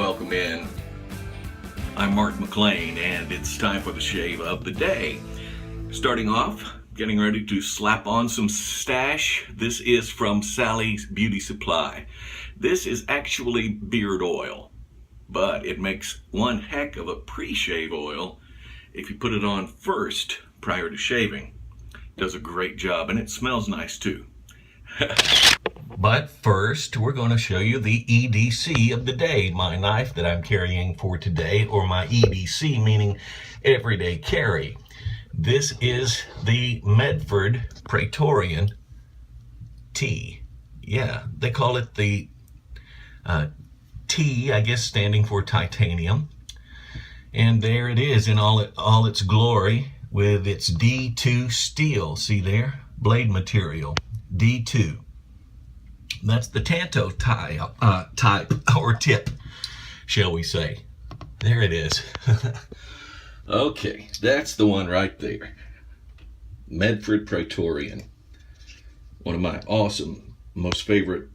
welcome in. I'm Mark McLean, and it's time for the shave of the day. Starting off, getting ready to slap on some stash. This is from Sally's Beauty Supply. This is actually beard oil, but it makes one heck of a pre-shave oil if you put it on first prior to shaving. Does a great job, and it smells nice too. But first, we're going to show you the EDC of the day, my knife that I'm carrying for today, or my EDC, meaning everyday carry. This is the Medford Praetorian T. Yeah, they call it the T, I guess, standing for titanium. And there it is in all its glory with its D2 steel. See there? Blade material, D2. That's the Tanto type, or tip, shall we say. There it is. Okay, that's the one right there. Medford Praetorian. One of my awesome, most favorite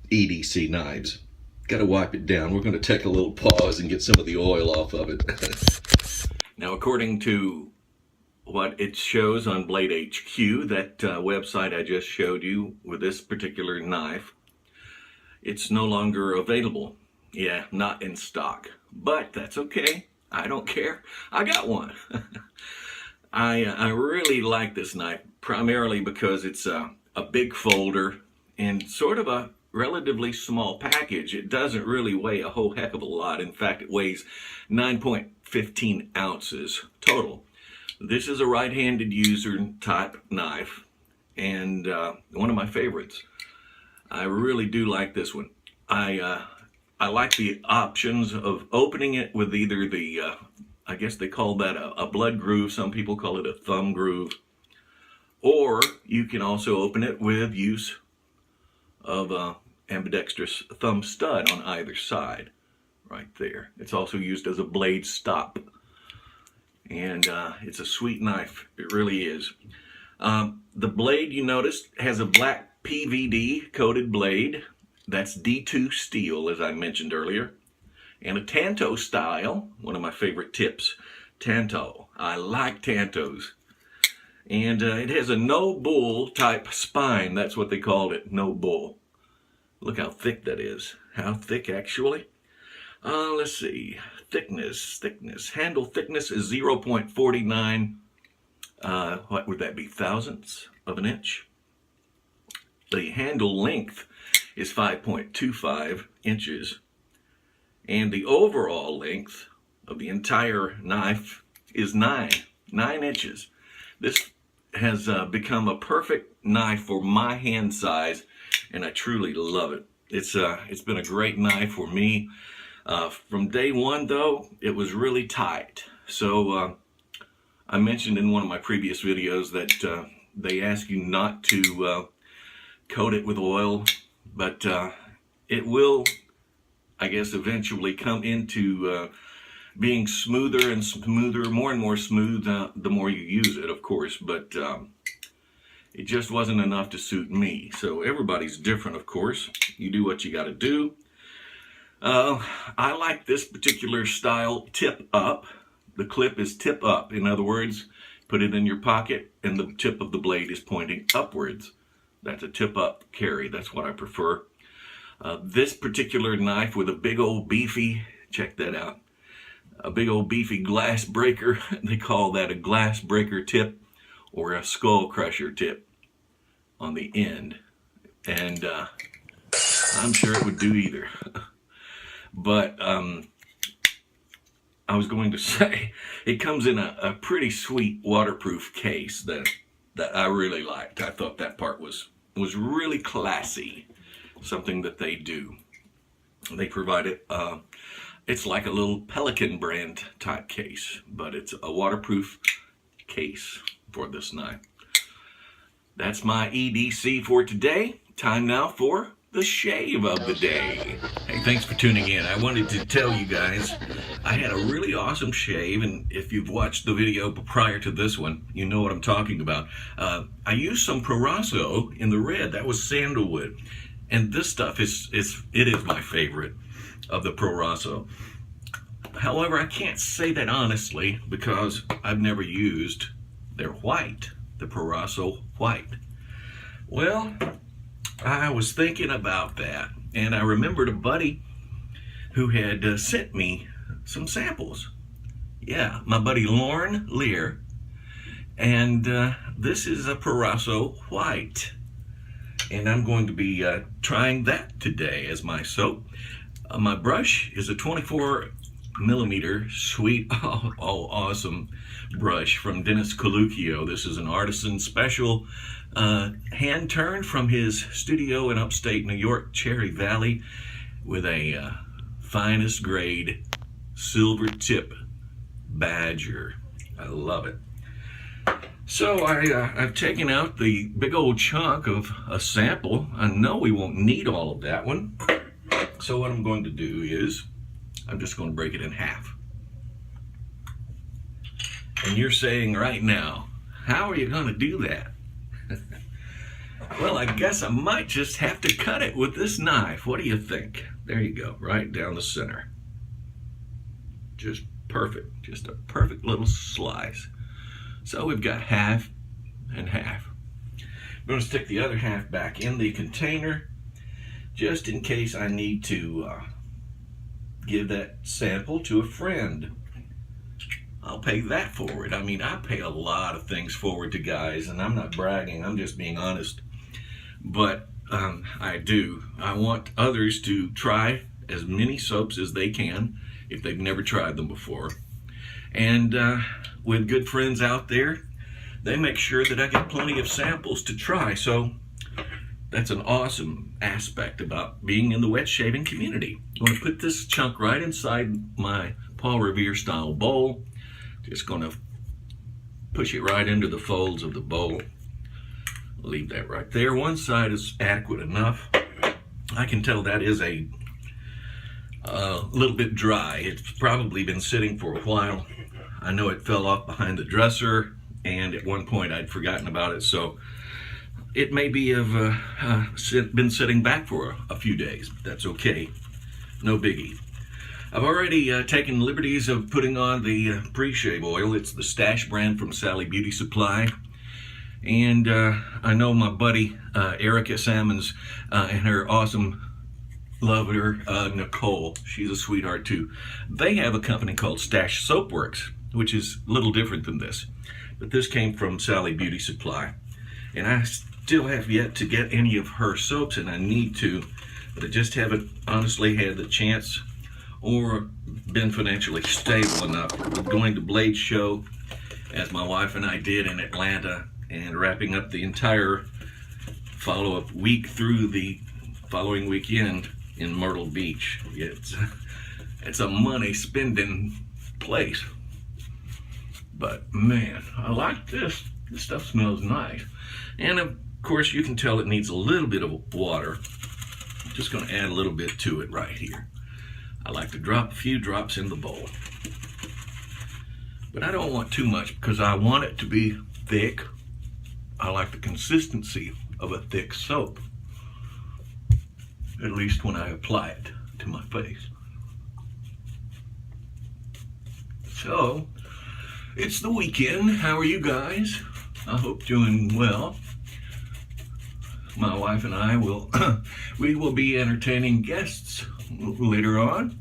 EDC knives. Got to wipe it down. We're going to take a little pause and get some of the oil off of it. Now, according to what it shows on Blade HQ, that website I just showed you with this particular knife, it's no longer available. Yeah, not in stock, but that's okay. I don't care. I got one. I really like this knife, primarily because it's a big folder and sort of a relatively small package. It doesn't really weigh a whole heck of a lot. In fact, it weighs 9.15 ounces total. This is a right-handed user type knife, and one of my favorites. I really do like this one. I like the options of opening it with either the, I guess they call that a blood groove. Some people call it a thumb groove. Or you can also open it with use of ambidextrous thumb stud on either side, right there. It's also used as a blade stop. And it's a sweet knife. It really is. The blade, you noticed, has a black PVD coated blade. That's D2 steel, as I mentioned earlier. And a Tanto style, one of my favorite tips. Tanto. I like Tantos. And it has a no bull type spine. That's what they called it, no bull. Look how thick that is. How thick, actually? Let's see. Thickness. Handle thickness is 0.49, what would that be, thousandths of an inch? The handle length is 5.25 inches. And the overall length of the entire knife is 9 inches. This has become a perfect knife for my hand size, and I truly love it. It's been a great knife for me. From day one, though, it was really tight. So I mentioned in one of my previous videos that they ask you not to coat it with oil, but it will, I guess, eventually come into being smoother and smoother, more and more smooth the more you use it, of course, but it just wasn't enough to suit me. So everybody's different, of course. You do what you got to do. I like this particular style tip up. The clip is tip up. In other words, put it in your pocket and the tip of the blade is pointing upwards. That's a tip up carry. That's what I prefer. This particular knife with a big old beefy, check that out, a big old beefy glass breaker. They call that a glass breaker tip or a skull crusher tip on the end. And I'm sure it would do either. But I was going to say, it comes in a pretty sweet waterproof case that I really liked. I thought that part was really classy, something that they do. They provide it, it's like a little Pelican brand type case, but it's a waterproof case for this knife. That's my EDC for today. Time now for the shave of the day. Hey, thanks for tuning in. I wanted to tell you guys I had a really awesome shave, and if you've watched the video prior to this one, you know what I'm talking about. I used some Proraso in the red. That was sandalwood, and this stuff is my favorite. of the Pro Rosso. However, I can't say that honestly because I've never used their white, the Pro Rosso white. Well, I was thinking about that, and I remembered a buddy who had sent me some samples. Yeah, my buddy Lauren Lear, and this is a Pro Rosso white, and I'm going to be trying that today as my soap. My brush is a 24mm sweet, awesome brush from Dennis Coluccio. This is an artisan special, hand turned from his studio in upstate New York, Cherry Valley, with a finest grade silver tip badger. I love it. So I've taken out the big old chunk of a sample. I know we won't need all of that one. So what I'm going to do is I'm just going to break it in half. And you're saying right now, how are you going to do that? Well, I guess I might just have to cut it with this knife. What do you think? There you go, right down the center. Just perfect, just a perfect little slice. So we've got half and half. I'm going to stick the other half back in the container just in case I need to give that sample to a friend. I'll pay that forward. I mean, I pay a lot of things forward to guys, and I'm not bragging, I'm just being honest. But I do. I want others to try as many soaps as they can if they've never tried them before. And with good friends out there, they make sure that I get plenty of samples to try. So that's an awesome aspect about being in the wet shaving community. I'm going to put this chunk right inside my Paul Revere style bowl. Just going to push it right into the folds of the bowl. Leave that right there. One side is adequate enough. I can tell that is a little bit dry. It's probably been sitting for a while. I know it fell off behind the dresser, and at one point I'd forgotten about it, so it may be been sitting back for a few days. That's okay. No biggie. I've already taken liberties of putting on the pre-shave oil. It's the Stash brand from Sally Beauty Supply. And I know my buddy Erica Salmons and her awesome lover Nicole, she's a sweetheart too. They have a company called Stash Soap Works, which is a little different than this. But this came from Sally Beauty Supply. And I still have yet to get any of her soaps, and I need to, but I just haven't honestly had the chance or been financially stable enough. Going to Blade Show, as my wife and I did in Atlanta, and wrapping up the entire follow-up week through the following weekend in Myrtle Beach. It's a money-spending place. But man, I like this. This stuff smells nice. And of course, you can tell it needs a little bit of water. I'm just going to add a little bit to it right here. I like to drop a few drops in the bowl. But I don't want too much because I want it to be thick. I like the consistency of a thick soap, at least when I apply it to my face. So, it's the weekend. How are you guys? I hope doing well. My wife and I will we will be entertaining guests later on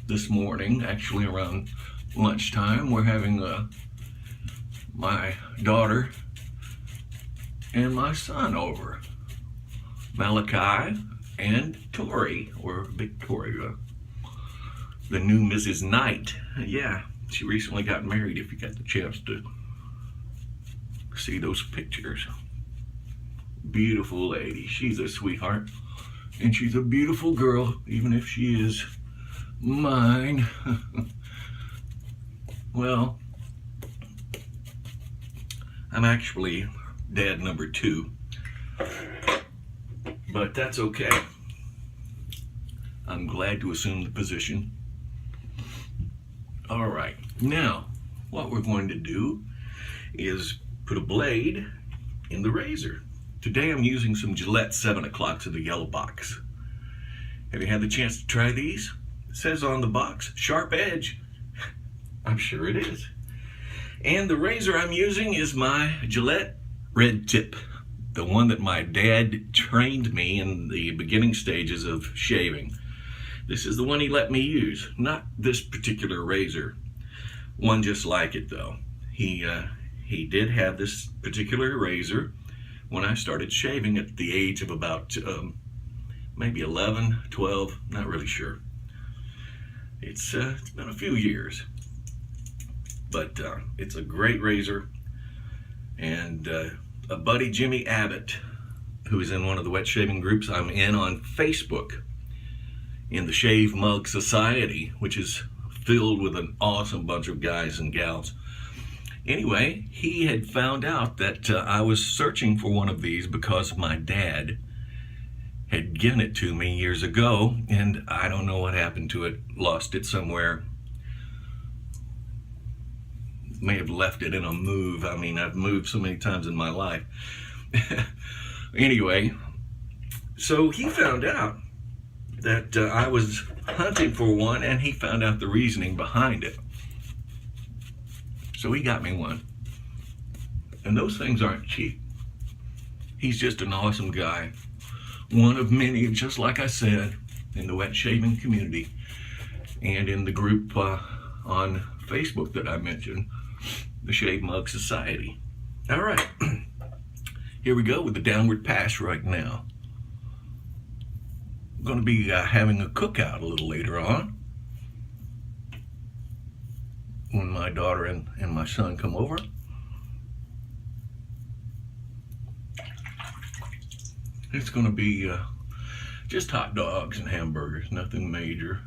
this morning, actually around lunchtime. We're having my daughter and my son over, Malachi and Tori, or Victoria, the new Mrs. Knight. Yeah, she recently got married, if you got the chance to see those pictures. Beautiful lady. She's a sweetheart, and she's a beautiful girl, even if she is mine. Well, I'm actually dad number 2, but that's okay. I'm glad to assume the position. All right, now what we're going to do is put a blade in the razor. Today I'm using some Gillette 7 o'clocks in the yellow box. Have you had the chance to try these? It says on the box, sharp edge. I'm sure it is. And the razor I'm using is my Gillette Red Tip, the one that my dad trained me in the beginning stages of shaving. This is the one he let me use, not this particular razor. One just like it though. He did have this particular razor when I started shaving at the age of about maybe 11, 12, not really sure. It's been a few years, but it's a great razor. And a buddy, Jimmy Abbott, who is in one of the wet shaving groups I'm in on Facebook, in the Shave Mug Society, which is filled with an awesome bunch of guys and gals. Anyway, he had found out that I was searching for one of these because my dad had given it to me years ago, and I don't know what happened to it. Lost it somewhere. May have left it in a move. I mean, I've moved so many times in my life. Anyway, so he found out that I was hunting for one, and he found out the reasoning behind it. So he got me one. And those things aren't cheap. He's just an awesome guy. One of many, just like I said, in the wet shaving community and in the group on Facebook that I mentioned, the Shave Mug Society. All right, here we go with the downward pass right now. I'm going to be having a cookout a little later on when my daughter and my son come over. It's going to be just hot dogs and hamburgers, nothing major.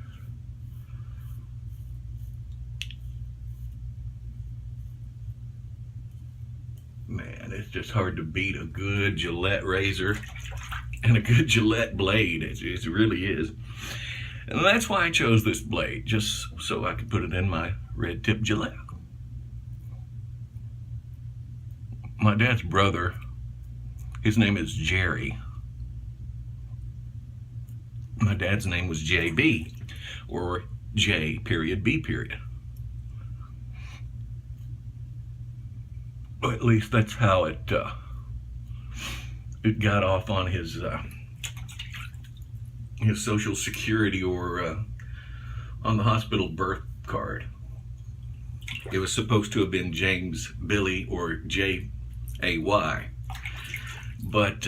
Man, it's just hard to beat a good Gillette razor and a good Gillette blade. It really is. And that's why I chose this blade, just so I could put it in my red tip Gillette. My dad's brother, his name is Jerry. My dad's name was JB, or J period B period. Or at least that's how it got off on his Social Security or on the hospital birth card. It was supposed to have been James Billy or J-A-Y, but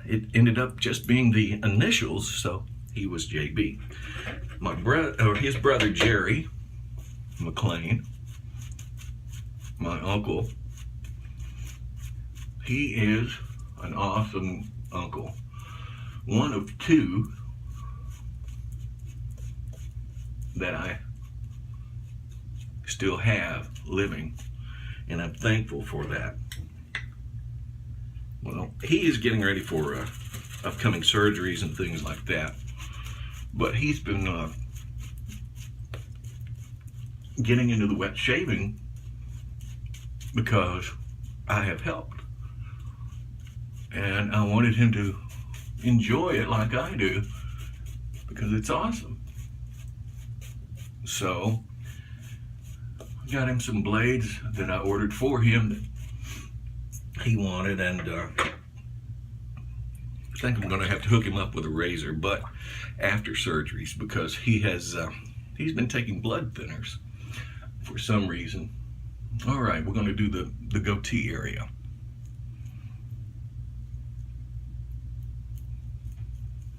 it ended up just being the initials, so he was JB. My brother, or his brother Jerry McLean, my uncle, he is an awesome uncle. One of two that I still have living, and I'm thankful for that. Well, he is getting ready for upcoming surgeries and things like that, but he's been getting into the wet shaving because I have helped, and I wanted him to enjoy it like I do because it's awesome. So I got him some blades that I ordered for him that he wanted, and I think I'm going to have to hook him up with a razor, but after surgeries, because he's been taking blood thinners for some reason. All right, we're going to do the goatee area.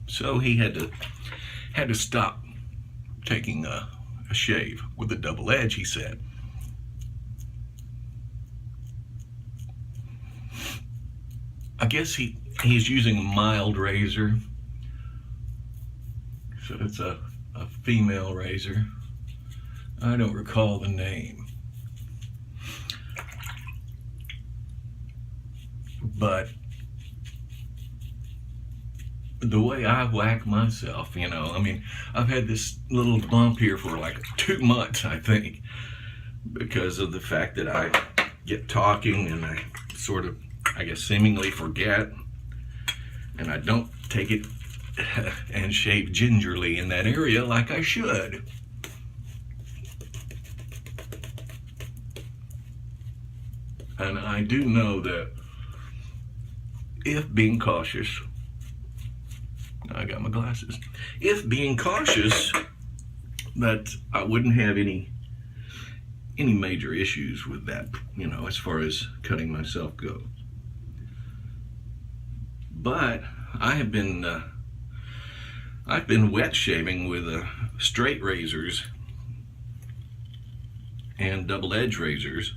So he had to stop taking a shave with a double edge, he said. I guess he's using a mild razor, so it's a female razor. I don't recall the name, but the way I whack myself, you know, I mean, I've had this little bump here for like 2 months, I think, because of the fact that I get talking and I sort of, I guess, seemingly forget, and I don't take it and shave gingerly in that area like I should. And I do know that if being cautious, I got my glasses, if being cautious, that I wouldn't have any major issues with that, you know, as far as cutting myself goes. But I've been wet shaving with straight razors and double edge razors,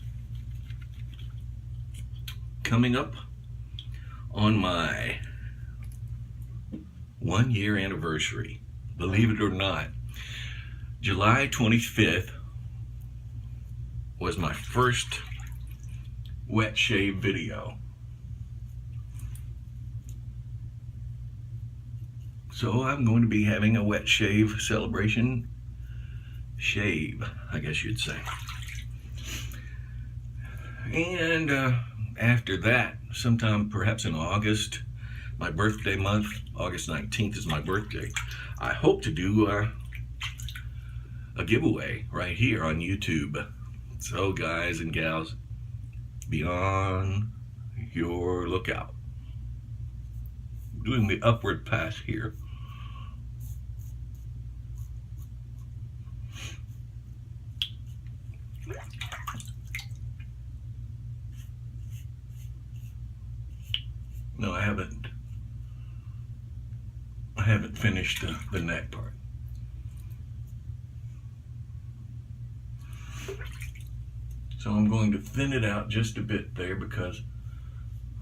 coming up on my 1 year anniversary. Believe it or not, July 25th was my first wet shave video. So I'm going to be having a wet shave celebration shave, I guess you'd say. And after that, sometime perhaps in August, my birthday month, August 19th is my birthday, I hope to do a giveaway right here on YouTube. So guys and gals, be on your lookout. Doing the upward pass here. No, I haven't finished the neck part. So I'm going to thin it out just a bit there because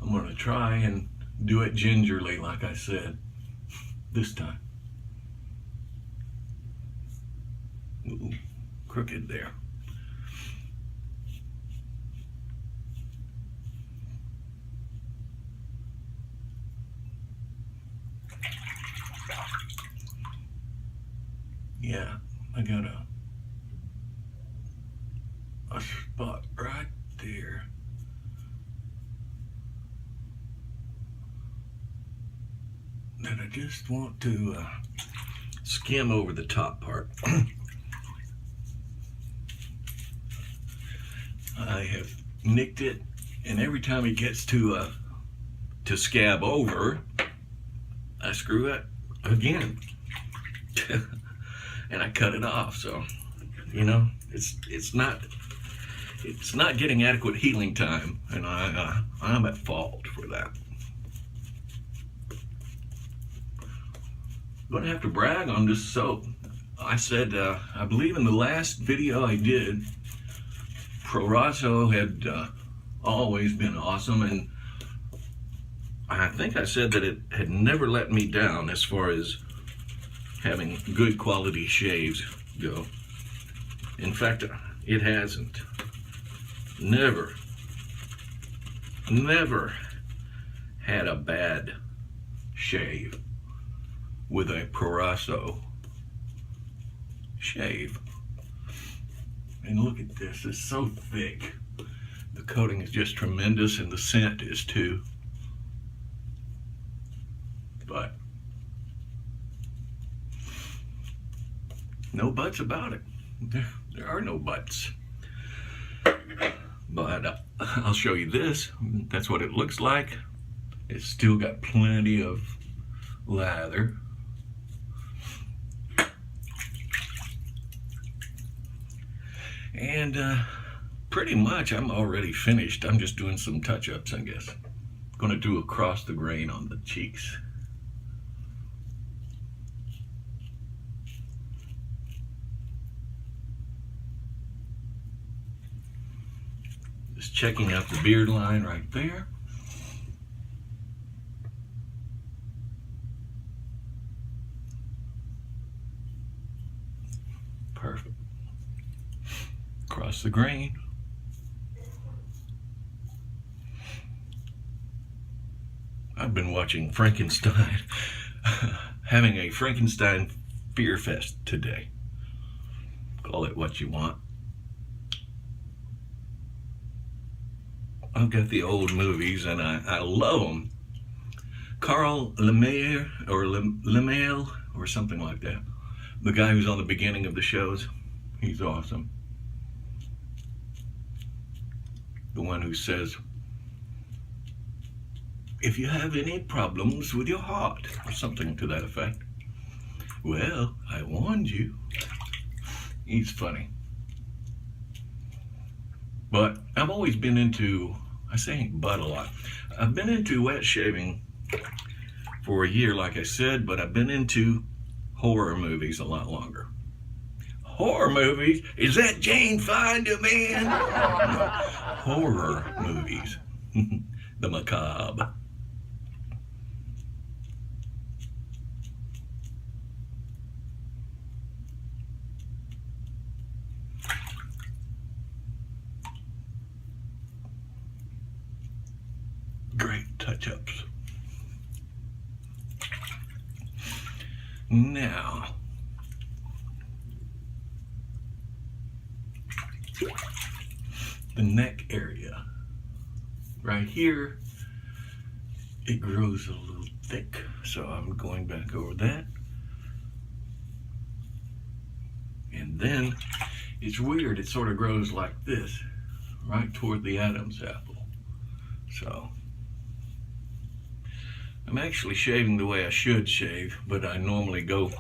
I'm going to try and do it gingerly, like I said, this time. Ooh, crooked there. Yeah, I got a spot right there. That I just want to skim over the top part. I have nicked it, and every time it gets to scab over, I screw it again. And I cut it off. So, you know, it's not getting adequate healing time, and I'm at fault for that. Gonna have to brag on this soap. I said, I believe in the last video I did, Proraso had always been awesome, and I think I said that it had never let me down as far as having good quality shaves go. In fact, it hasn't. Never had a bad shave with a Proraso shave. And look at this, it's so thick. The coating is just tremendous, and the scent is too. But no buts about it. There are no buts. But I'll show you this. That's what it looks like. It's still got plenty of lather. And pretty much I'm already finished. I'm just doing some touch-ups, I guess. Gonna do across the grain on the cheeks. Just checking out the beard line right there. Perfect. Across the grain. I've been watching Frankenstein, having a Frankenstein Fear Fest today. Call it what you want. I've got the old movies, and I love them. Carl Lemaire or Lemaire or something like that. The guy who's on the beginning of the shows. He's awesome. The one who says, if you have any problems with your heart, or something to that effect, well, I warned you. He's funny. But I've always been into, I say but a lot, I've been into wet shaving for a year, like I said, but I've been into horror movies a lot longer. Horror movies? Is that Jane Fonda, man? No. Horror movies. The macabre. Great touch-ups. Now, the neck area. Right here, it grows a little thick, so I'm going back over that. And then, it's weird, it sort of grows like this, right toward the Adam's apple. So, I'm actually shaving the way I should shave, but I normally go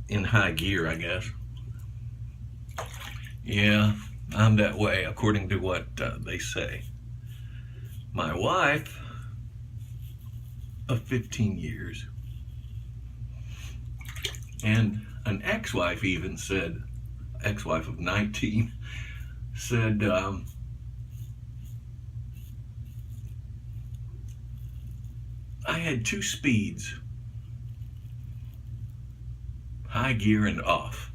in high gear, I guess. Yeah, I'm that way, according to what they say. My wife of 15 years, and an ex-wife even said, ex-wife of 19, said, I had 2 speeds, high gear and off.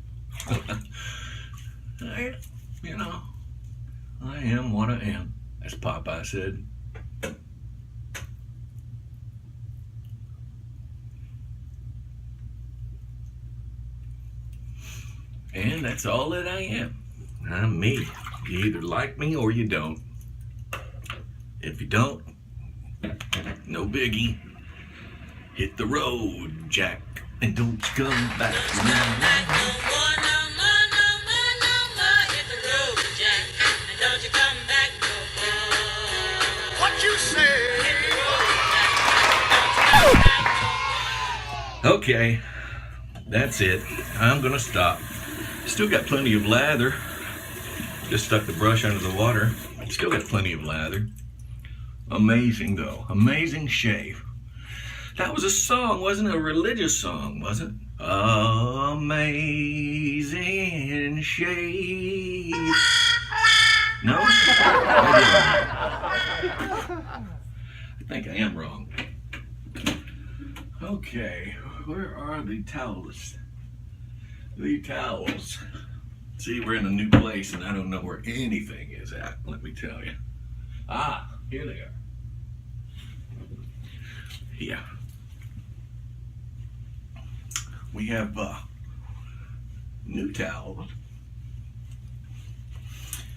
I am what I am, as Popeye said. And that's all that I am. I'm me. You either like me or you don't. If you don't, no biggie. Hit the road, Jack, and don't come back. Hit the road, Jack, and don't you come back no more. What you say? Okay, that's it. I'm gonna stop. Still got plenty of lather. Just stuck the brush under the water. Still got plenty of lather. Amazing though, amazing shave. That was a song, wasn't it? A religious song, wasn't it? Amazing shave. No? I think I am wrong. Okay, where are the towels? The towels. See, we're in a new place and I don't know where anything is at, let me tell you. Ah, here they are. Yeah. We have new towels.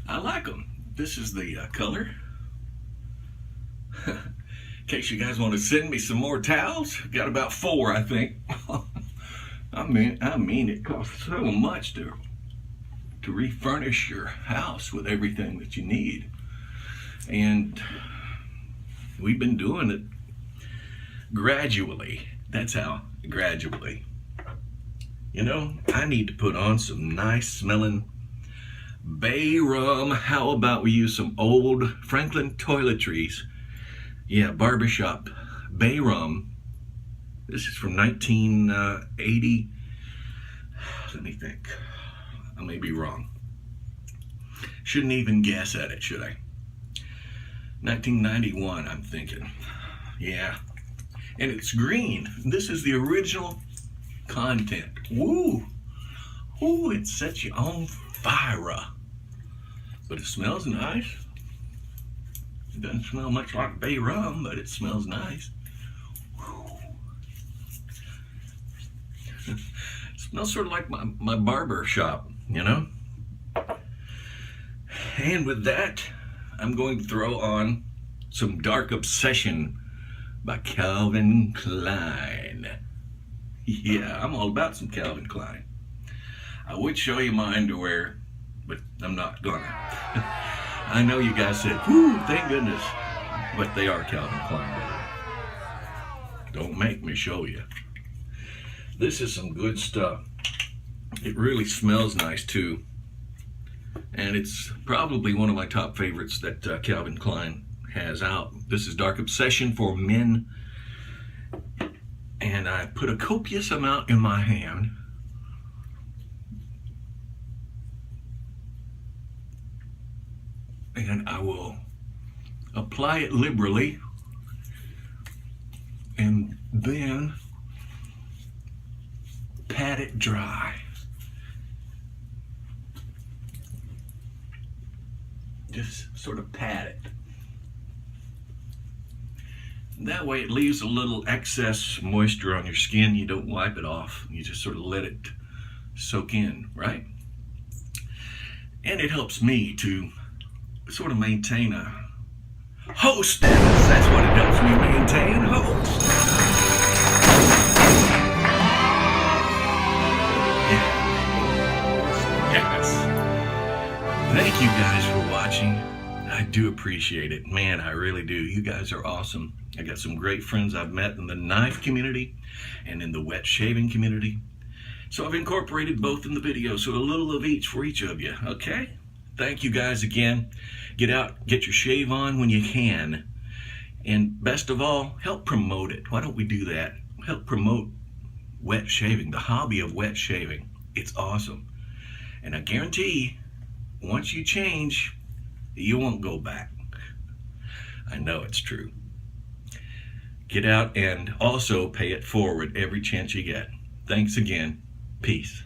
I like them. This is the color. In case you guys want to send me some more towels, got about 4, I think. I mean, it costs so much to refurnish your house with everything that you need, and we've been doing it gradually. That's how, gradually. You know, I need to put on some nice smelling bay rum. How about we use some old Franklin toiletries? Yeah, barbershop bay rum. This is from 1980. Let me think. I may be wrong. Shouldn't even guess at it, should I? 1991, I'm thinking. Yeah. And it's green. This is the original content. Woo! Ooh, it sets you on fire. But it smells nice. It doesn't smell much like bay rum, but it smells nice. It smells sort of like my barber shop, you know? And with that, I'm going to throw on some Dark Obsession by Calvin Klein. Yeah, I'm all about some Calvin Klein. I would show you my underwear, but I'm not gonna. I know you guys said, whoo, thank goodness. But they are Calvin Klein. Don't make me show you. This is some good stuff. It really smells nice too. And it's probably one of my top favorites that Calvin Klein has out. This is Dark Obsession for Men. And I put a copious amount in my hand. And I will apply it liberally. And then pat it dry. Just sort of pat it. That way it leaves a little excess moisture on your skin. You don't wipe it off. You just sort of let it soak in, right? And it helps me to sort of maintain a host status. That's what it helps me maintain, host. Yes. Thank you guys for watching. I do appreciate it. Man, I really do. You guys are awesome. I got some great friends I've met in the knife community and in the wet shaving community. So I've incorporated both in the video, so a little of each for each of you, okay? Thank you guys again. Get out, get your shave on when you can. And best of all, help promote it. Why don't we do that? Help promote wet shaving, the hobby of wet shaving. It's awesome. And I guarantee, once you change, you won't go back. I know it's true. Get out and also pay it forward every chance you get. Thanks again. Peace.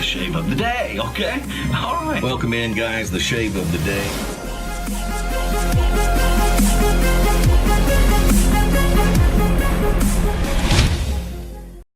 Shave of the day, okay? All right. Welcome in, guys, the shave of the day.